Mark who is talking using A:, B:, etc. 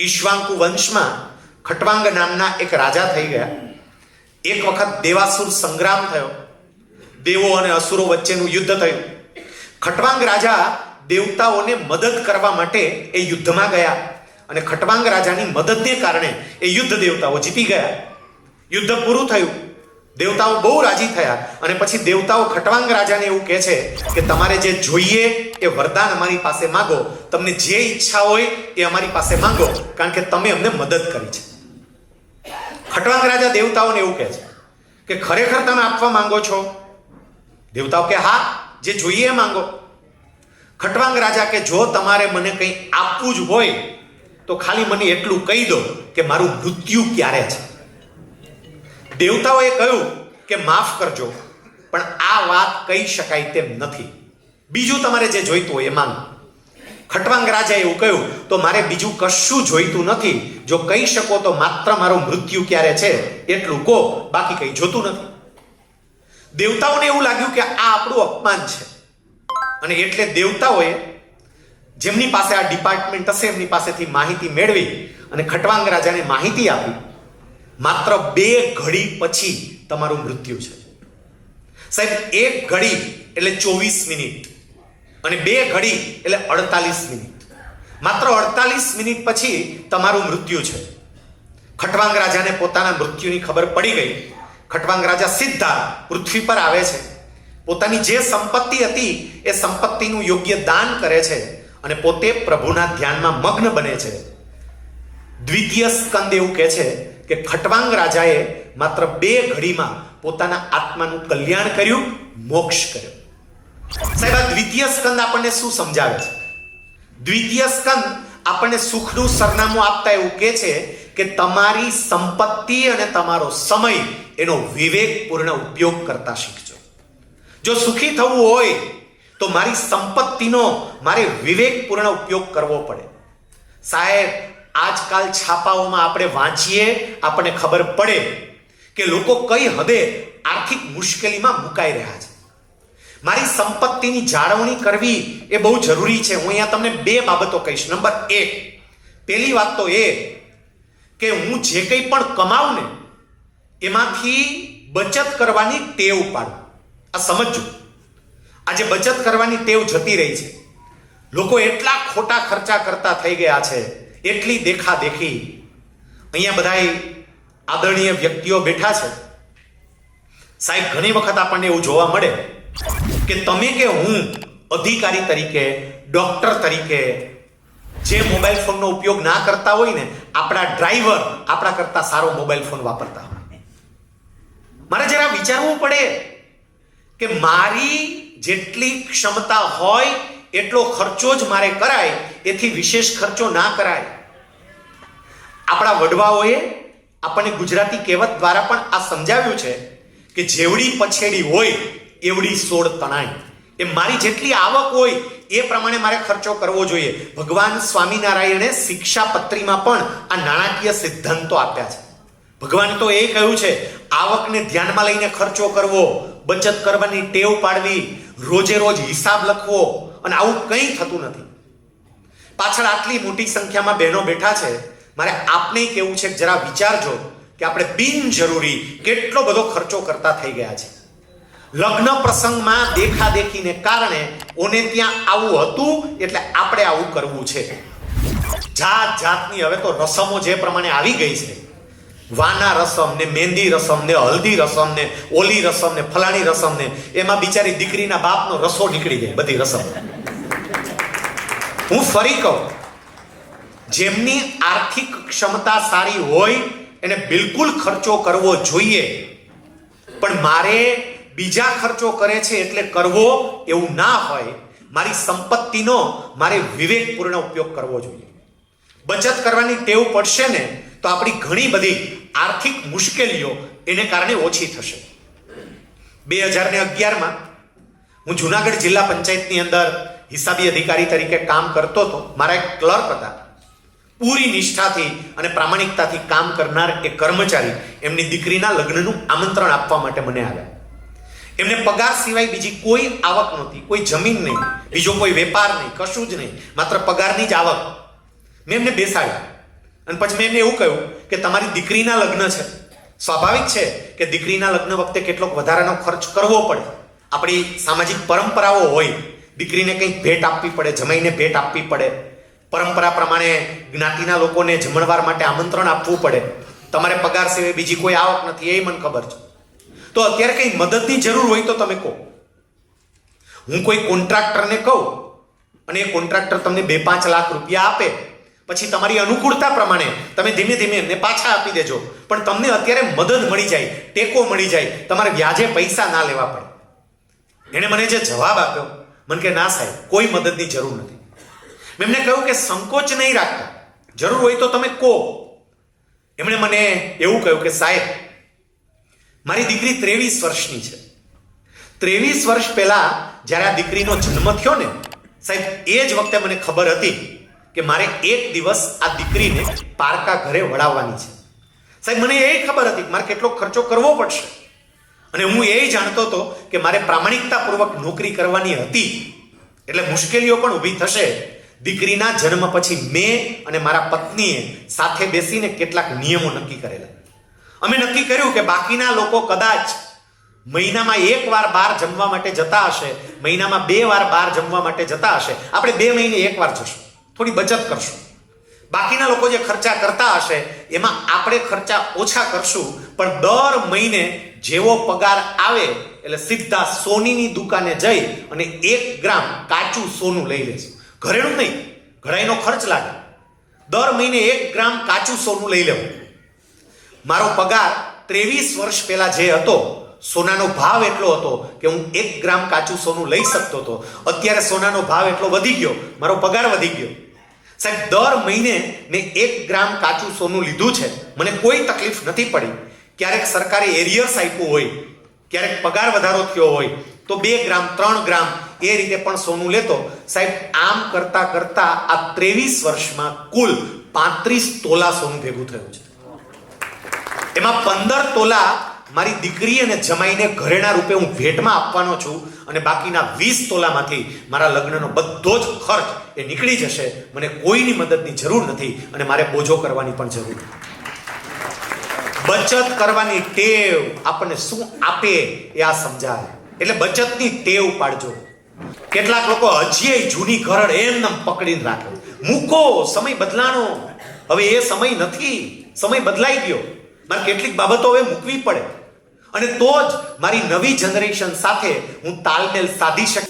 A: ઈશ્વાંકુ વંશમાં ખટવાંગ નામના એક રાજા થઈ ગયા. એક વખત દેવાસુર સંગ્રામ થયો. દેવો અને અસુરો વચ્ચેનું યુદ્ધ થયું. ખટવાંગ રાજા દેવતાઓને મદદ કરવા માટે એ યુદ્ધમાં ગયા અને ખટવાંગ રાજાની મદદને કારણે એ યુદ્ધ દેવતાઓ જીતી ગયા. યુદ્ધ પૂરું થયું. દેવતાઓ બહુ રાજી થયા અને પછી દેવતાઓ ખટવાંગ રાજાને એવું કહે છે કે તમારે જે જોઈએ એ વરદાન અમારી પાસે માંગો, તમને જે ઈચ્છા હોય એ અમારી પાસે માંગો, કારણ કે તમે અમને મદદ કરી છે. ખટવાંગ રાજા દેવતાઓને એવું કહે છે કે ખરેખર તમે આપવા માંગો છો? દેવતાઓ કે હા, જે જોઈએ એ માંગો. ખટવાંગ રાજા કે જો તમારે મને કંઈ આપવું જ હોય તો ખાલી મને એટલું કહી દો કે મારું મૃત્યુ ક્યારે છે. દેવતાઓએ કહ્યું કે માફ કરજો, પણ આ વાત કહી શકાય તેમ નથી. બીજું તમારે જે જોઈતું હોય એ માંગો. ખટવાંગ રાજાએ એવું કહ્યું તો મારે બીજું કશું જોઈતું નથી. જો કહી શકો તો માત્ર મારું મૃત્યુ ક્યારે છે એટલું કહો, બાકી કંઈ જોતું નથી. દેવતાઓને એવું લાગ્યું કે આ આપણું અપમાન છે અને એટલે દેવતાઓએ જેમની પાસે આ ડિપાર્ટમેન્ટ હશે એમની પાસેથી માહિતી મેળવી અને ખટવાંગ રાજાને માહિતી આપી. માત્ર 2 ઘડી પછી તમારું મૃત્યુ છે. સાહેબ, 1 ઘડી એટલે 24 મિનિટ અને 2 ઘડી એટલે 48 મિનિટ. માત્ર 48 મિનિટ પછી તમારું મૃત્યુ છે. ખટવાંગ રાજાને પોતાના મૃત્યુની ખબર પડી ગઈ. ખટવાંગ રાજા સીધા પૃથ્વી પર આવે છે. પોતાની જે સંપત્તિ હતી એ સંપત્તિનું યોગ્ય દાન કરે છે અને પોતે પ્રભુના ધ્યાનમાં મગ્ન બને છે. દ્વિતીય સ્કંદ એવું કહે છે કે ખટવાંગ રાજાએ માત્ર 2 ઘડીમાં પોતાના આત્માનું કલ્યાણ કર્યું, મોક્ષ કર્યો. સાહેબ, આ દ્વિતીય સ્કંદ આપણને શું સમજાવે છે? દ્વિતીય સ્કંદ આપણને સુખનું સરનામું આપતા એવું કહે છે કે તમારી સંપત્તિ અને તમારો સમય એનો વિવેકપૂર્ણ ઉપયોગ કરતા શીખજો. જો સુખી થવું હોય તો મારી સંપત્તિનો મારે વિવેકપૂર્ણ ઉપયોગ કરવો પડે. સાહેબ, આજકાલ છાપાઓમાં આપણે વાંચીએ, આપણને ખબર પડે કે લોકો કઈ હદે આર્થિક મુશ્કેલીમાં મુકાઈ રહ્યા છે. મારી સંપત્તિની જાળવણી કરવી એ બહુ જરૂરી છે. હું અહીંયા તમને 2 બાબતો કહીશ. નંબર 1, પહેલી વાત તો એ કે હું જે કંઈ પણ કમાઉં ને એમાંથી બચત કરવાની ટેવ પાડું. આ સમજજો, આજે બચત કરવાની ટેવ જતી રહી છે. લોકો એટલા ખોટા ખર્ચા કરતા થઈ ગયા છે, એટલી દેખાદેખી. અહીંયા બધા આદરણીય વ્યક્તિઓ બેઠા છે. સાહેબ, ઘણી વખત આપણને એવું જોવા મળે કે તમે કે હું અધિકારી તરીકે, ડોક્ટર તરીકે જે મોબાઈલ ફોનનો ઉપયોગ ના કરતા હોય ને, આપણા ડ્રાઈવર આપણા કરતા સારો મોબાઈલ ફોન વાપરતા હોય. મારે જરા વિચારવું પડે કે મારી જેટલી ક્ષમતા હોય એટલો ખર્ચો જ મારે કરાય, એથી વિશેષ ખર્ચો ના કરાય. આપણા વડવાઓએ આપણને ગુજરાતી કહેવત દ્વારા પણ આ સમજાવ્યું છે કે જેવડી પછેડી હોય એવડી સોળ તણાય. એ મારી જેટલી આવક હોય એ પ્રમાણે મારે ખર્ચો કરવો જોઈએ. ભગવાન સ્વામિનારાયણે શિક્ષાપત્રીમાં પણ આ નાણાકીય સિદ્ધાંતો આપ્યા છે. ભગવાન તો એ કહ્યું છે આવકને ધ્યાનમાં લઈને ખર્ચો કરવો, બચત કરવાની ટેવ પાડવી, રોજે રોજ હિસાબ લખવો, અને આવું કંઈ થતું નથી. પાછળ આટલી મોટી સંખ્યામાં બહેનો બેઠા છે. મારે આપને કહેવું છે કે જરા વિચારજો કે આપણે બિનજરૂરી કેટલો બધો ખર્ચો કરતા થઈ ગયા છે. લગ્ન પ્રસંગમાં દેખાદેખીને કારણે ઓને ત્યાં આવું હતું એટલે આપણે આવું કરવું છે. જાત જાતની હવે તો રસમો જે પ્રમાણે આવી ગઈ છે, વાના રસમ ને મહેંદી રસમ ને હલ્દી રસમ ને ઓલી રસમ ને ફલાણી રસમ ને, એમાં બિચારી દીકરીના બાપનો રસો નીકળી જાય બધી રસમ. હું ફરી કહું, જેમની આર્થિક ક્ષમતા સારી હોય એને બિલકુલ ખર્ચો કરવો જોઈએ, પણ મારે બીજા ખર્ચો કરે છે એટલે કરવો એવું ના હોય. મારી સંપત્તિનો મારે વિવેકપૂર્ણ ઉપયોગ કરવો જોઈએ. બચત કરવાની ટેવ પડશે ને તો આપણી ઘણી બધી આર્થિક મુશ્કેલીઓ એને કારણે ઓછી થશે. 2011માં હું જુનાગઢ જિલ્લા પંચાયતની અંદર હિસાબી અધિકારી તરીકે કામ કરતો હતો. મારા એક ક્લર્ક હતા, પૂરી નિષ્ઠાથી અને પ્રામાણિકતાથી કામ કરનાર એક કર્મચારી. એમની દીકરીના લગ્નનું આમંત્રણ આપવા માટે મને આવ્યા. એમને પગાર સિવાય બીજી કોઈ આવક નહોતી, કોઈ જમીન નહીં, બીજો કોઈ વેપાર નહીં, કશું જ નહીં, માત્ર પગારની જ આવક. મેં એમને બેસાડ્યા. અને પછી મેં એમને એવું કહ્યું કે તમારી દીકરીના લગ્ન છે, સ્વાભાવિક છે કે દીકરીના લગ્ન વખતે કેટલોક વધારાનો ખર્ચ કરવો પડે. આપણી સામાજિક પરંપરાઓ હોય, દીકરીને કંઈક ભેટ આપવી પડે, જમાઈને ભેટ આપવી પડે, પરંપરા પ્રમાણે જ્ઞાતિના લોકોને જમણવાર માટે આમંત્રણ આપવું પડે. તમારે પગાર સિવાય બીજી કોઈ આવક નથી, એ મને ખબર છે. તો અત્યારે કંઈ મદદની જરૂર હોય તો તમે કહો. હું કોઈ કોન્ટ્રાક્ટરને કહું અને એ કોન્ટ્રાક્ટર તમને 2-5 લાખ રૂપિયા આપે, પછી તમારી અનુકૂળતા પ્રમાણે તમે ધીમે ધીમે એમને પાછા આપી દેજો, પણ તમને અત્યારે મદદ મળી જાય, ટેકો મળી જાય, તમારે વ્યાજે પૈસા ના લેવા પડે. એણે મને જે જવાબ આપ્યો, મને કે ના સાહેબ, કોઈ મદદની જરૂર નથી. મેં એમને કહ્યું કે સંકોચ નહીં રાખતા, જરૂર હોય તો તમે કહો. એમણે મને એવું કહ્યું કે સાહેબ, મારી દીકરી 23 વર્ષની છે. 23 વર્ષ પહેલા જ્યારે આ દીકરીનો જન્મ થયો ને સાહેબ, એ જ વખતે મને ખબર હતી કે મારે એક દિવસ આ દીકરીને પારકા ઘરે વળાવવાની છે. સાહેબ, મને એ ખબર હતી કે મારે કેટલો ખર્ચો કરવો પડશે, અને હું એ જાણતો હતો કે મારે પ્રામાણિકતાપૂર્વક નોકરી કરવાની હતી. એટલે મુશ્કેલીઓ પણ ઊભી થશે. દીકરીના જન્મ પછી મેં અને મારા પત્નીએ સાથે બેસીને કેટલાક નિયમો નક્કી કરેલા. અમે નક્કી કર્યું કે બાકીના લોકો કદાચ મહિનામાં 1 વાર બહાર જમવા માટે જતા હશે, મહિનામાં 2 વાર બહાર જમવા માટે જતા હશે, આપણે 2 મહિને 1 વાર જશું, થોડી બચત કરશું. બાકીના લોકો જે ખર્ચા કરતા હશે એમાં આપણે ખર્ચા ઓછા કરશું, પણ દર મહિને જેવો પગાર આવે એટલે સીધા સોનીની દુકાને જઈ અને 1 ગ્રામ કાચું સોનું લઈ લેશું. ઘરેણું નહીં, ઘડાઈનો ખર્ચ લાગે. દર મહિને 1 ગ્રામ કાચું સોનું લઈ લેવું. મારો પગાર 23 વર્ષ પહેલા જે હતો, સોનાનો ભાવ એટલો હતો કે હું 1 ગ્રામ કાચું સોનું લઈ શકતો હતો. અત્યારે સોનાનો ભાવ એટલો વધી ગયો, મારો પગાર વધી ગયો. સાહેબ, દર મહિને મેં 1 ગ્રામ કાચું સોનું લીધું છે, મને કોઈ તકલીફ નથી પડી. ક્યારેક સરકારે એરિયર્સ આપ્યું હોય, ક્યારેક પગાર વધારો થયો હોય તો 2 ગ્રામ 3 ગ્રામ એ રીતે પણ સોનું લેતો. સાહેબ, આમ કરતા કરતા આ 23 વર્ષમાં કુલ 35 તોલા સોનું ભેગું થયું છે. એમાં 15 તોલા મારી દીકરી અને જમાઈને ઘરેણા રૂપે હું ભેટમાં આપવાનો છું, અને બાકીના 20 તોલામાંથી મારા લગ્નનો બધો જ ખર્ચ એ નીકળી જશે. મને કોઈની મદદની જરૂર નથી અને મારે બોજો કરવાની પણ જરૂર નથી. બચત કરવાની ટેવ આપણને શું આપે એ આ સમજાય. એટલે બચતની ટેવ પાડજો. કેટલાક લોકો હજી જૂની ઘરડ એમનેમ પકડીને રાખે. મૂકો, સમય બદલાનો. હવે એ સમય નથી, સમય બદલાઈ ગયો. મારે કેટલીક બાબતો હવે મૂકવી પડે, અને તો જ મારી નવી જનરેશન સાથે હું તાલમેલ સાધી શકું.